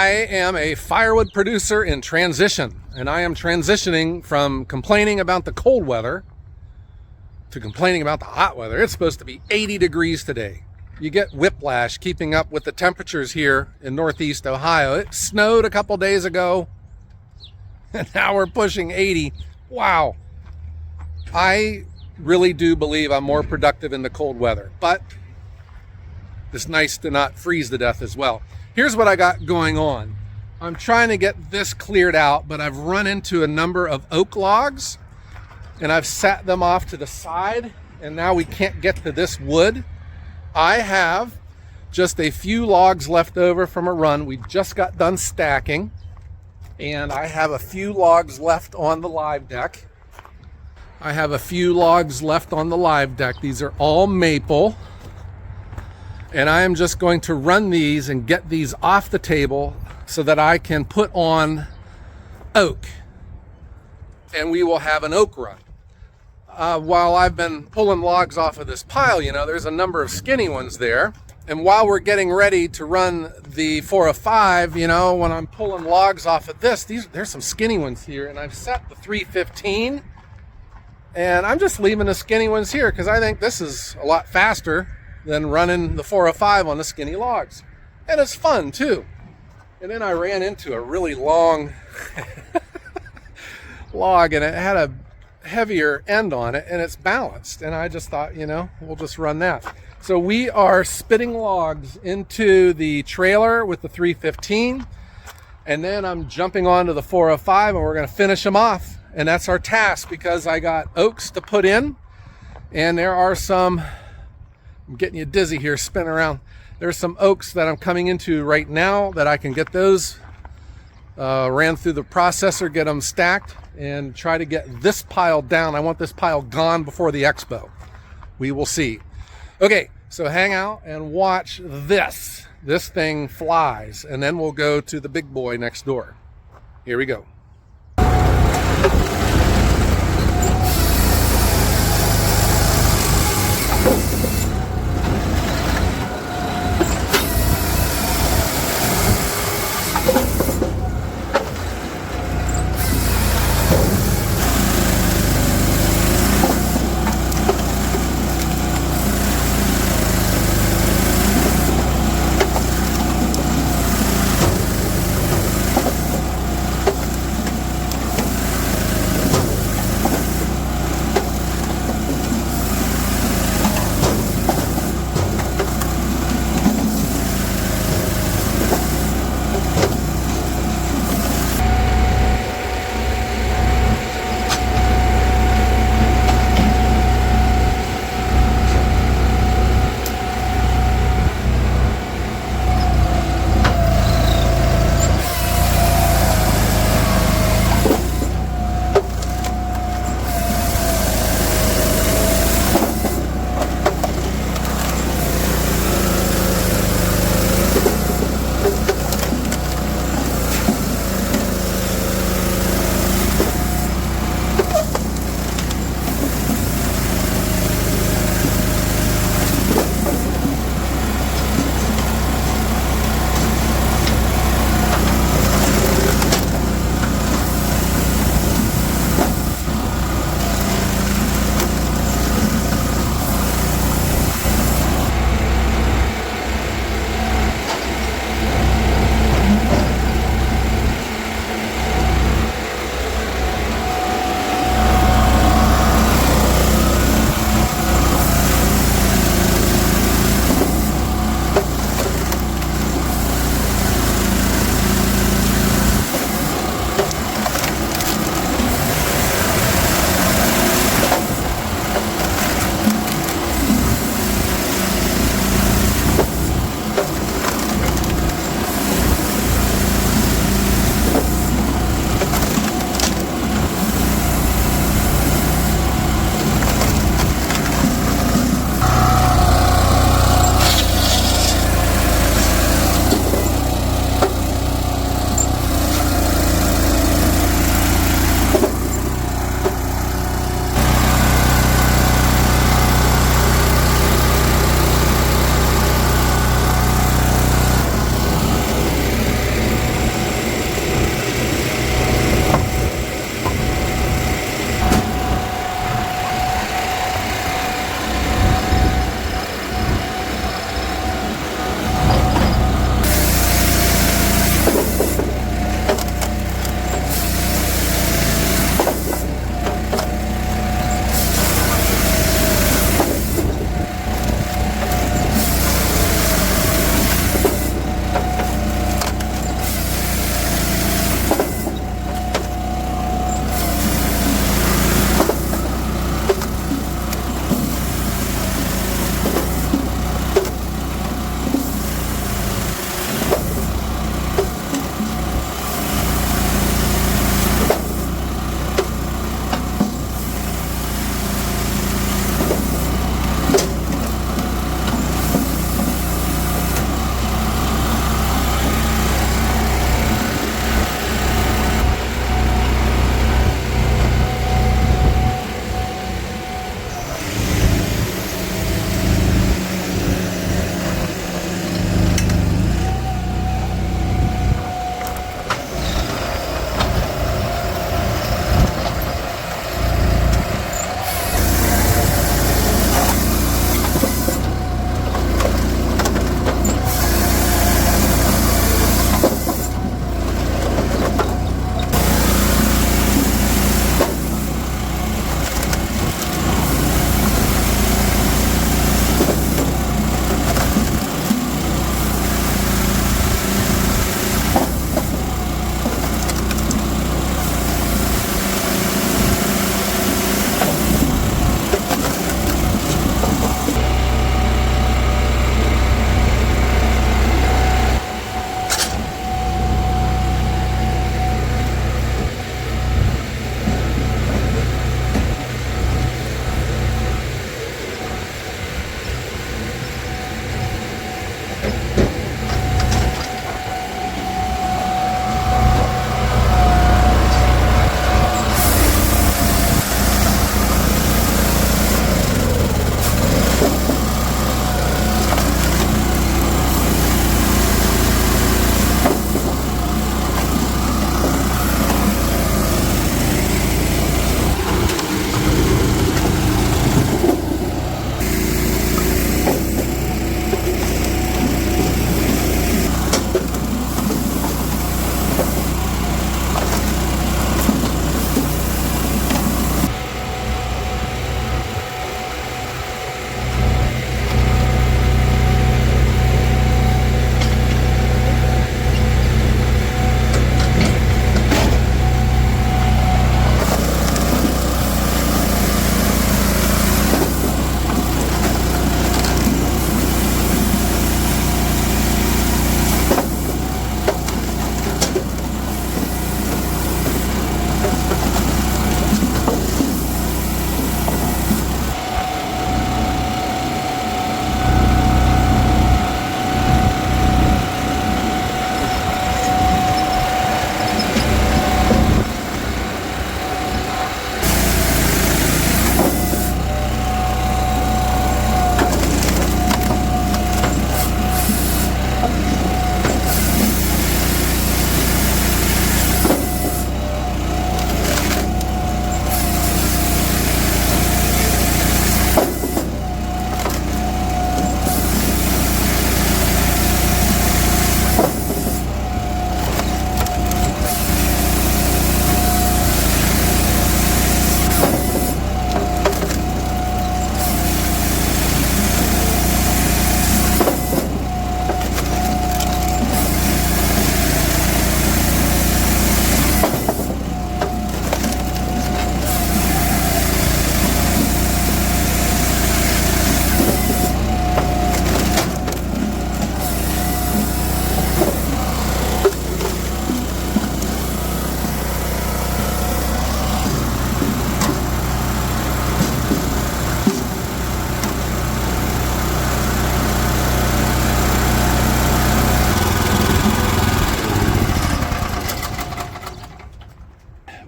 I am a firewood producer in transition, and I am transitioning from complaining about the cold weather to complaining about the hot weather. It's supposed to be 80 degrees today. You get whiplash keeping up with the temperatures here in Northeast Ohio. It snowed a couple days ago, and now we're pushing 80. Wow. I really do believe I'm more productive in the cold weather, but it's nice to not freeze to death as well. Here's what I got going on. I'm trying to get this cleared out, but I've run into a number of oak logs, and I've sat them off to the side, and now we can't get to this wood. I have just a few logs left over from a run. We just got done stacking, and I have a few logs left on the live deck. These are all maple, and I am just going to run these and get these off the table so that I can put on oak, and we will have an oak run. While I've been pulling logs off of this pile, there's a number of skinny ones there. And while we're getting ready to run the 405, when I'm pulling logs off of there's some skinny ones here, and I've set the 315, and I'm just leaving the skinny ones here because I think this is a lot faster than running the 405 on the skinny logs. And it's fun too. And then I ran into a really long log, and it had a heavier end on it, and it's balanced, and I just thought, we'll just run that. So we are spitting logs into the trailer with the 315, and then I'm jumping onto the 405, and we're going to finish them off, and that's our task because I got oaks to put in, and there are some, I'm getting you dizzy here spinning around, there's some oaks that I'm coming into right now that I can get those ran through the processor, get them stacked, and try to get this pile down. I want this pile gone before the expo. We will see. Okay, so hang out and watch this. This thing flies, and then we'll go to the big boy next door. Here we go.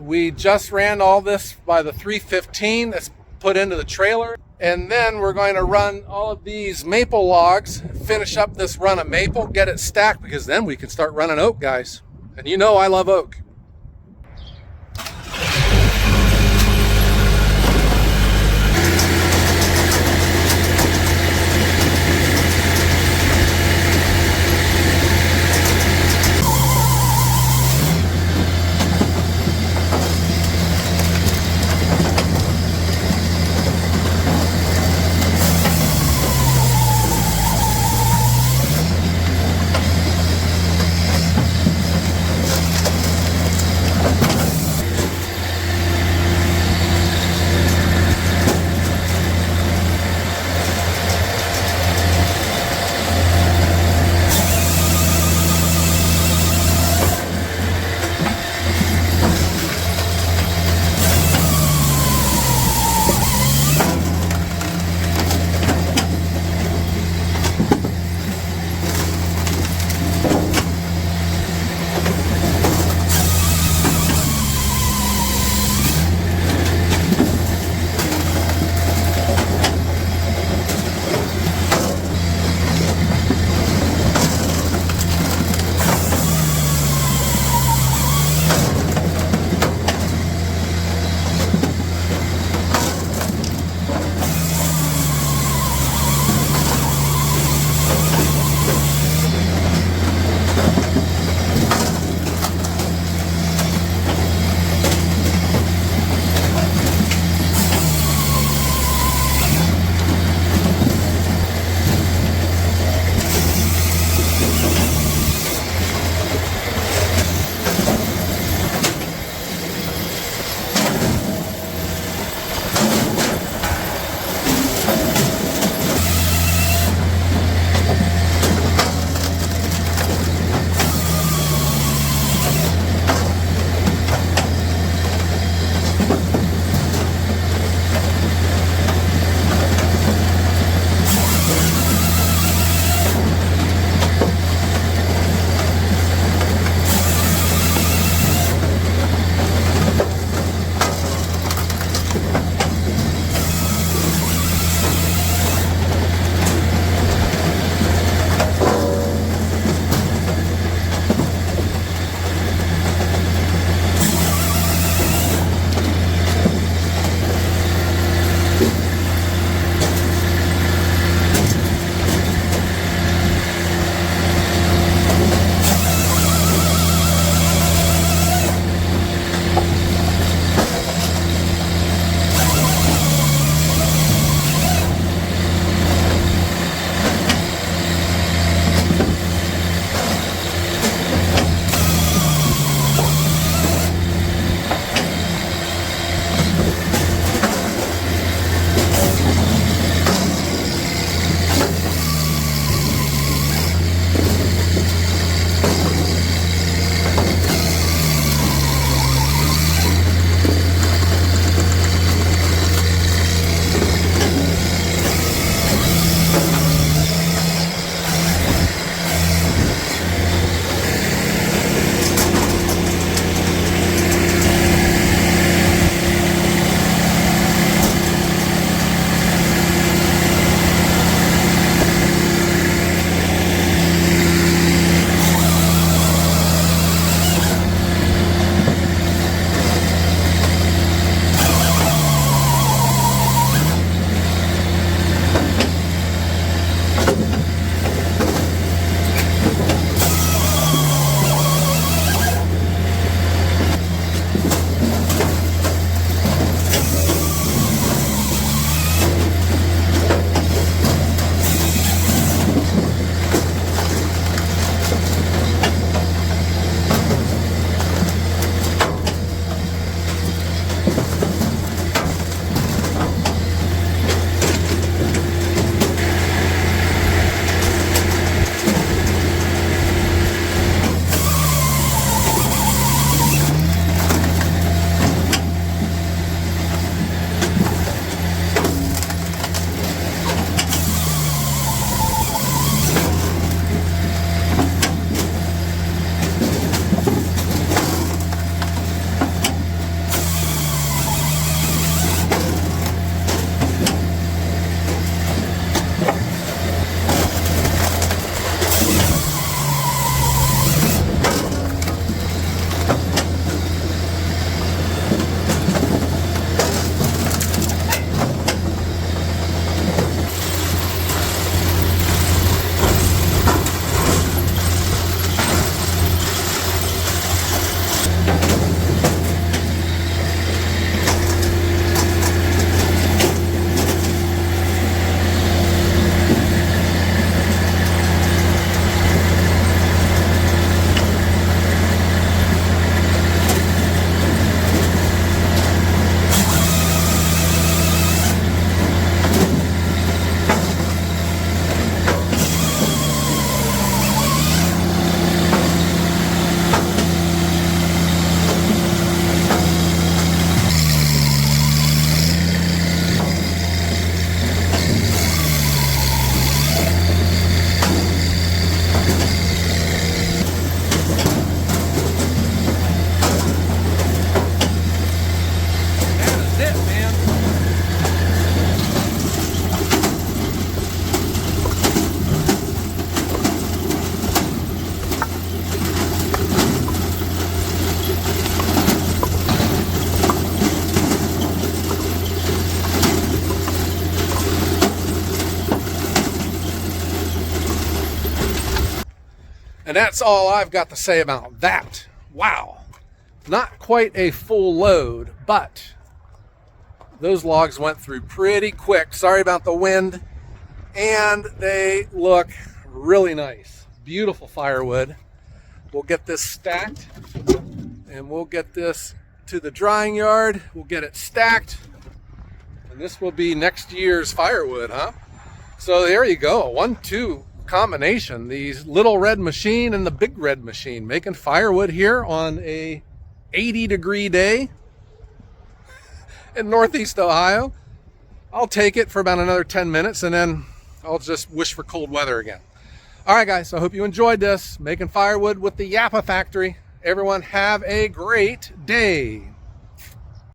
We just ran all this by the 315 that's put into the trailer. And then we're going to run all of these maple logs, finish up this run of maple, get it stacked, because then we can start running oak, guys. And you know I love oak. that's all I've got to say about that. Wow. Not quite a full load, but those logs went through pretty quick. Sorry about the wind. And they look really nice. Beautiful firewood. We'll get this stacked and we'll get this to the drying yard. We'll get it stacked. And this will be next year's firewood, huh? So there you go. A 1-2 combination. The little red machine and the big red machine making firewood here on a 80-degree day in Northeast Ohio. I'll take it for about another 10 minutes and then I'll just wish for cold weather again. All right, guys, so I hope you enjoyed this, making firewood with the Japa factory. Everyone have a great day.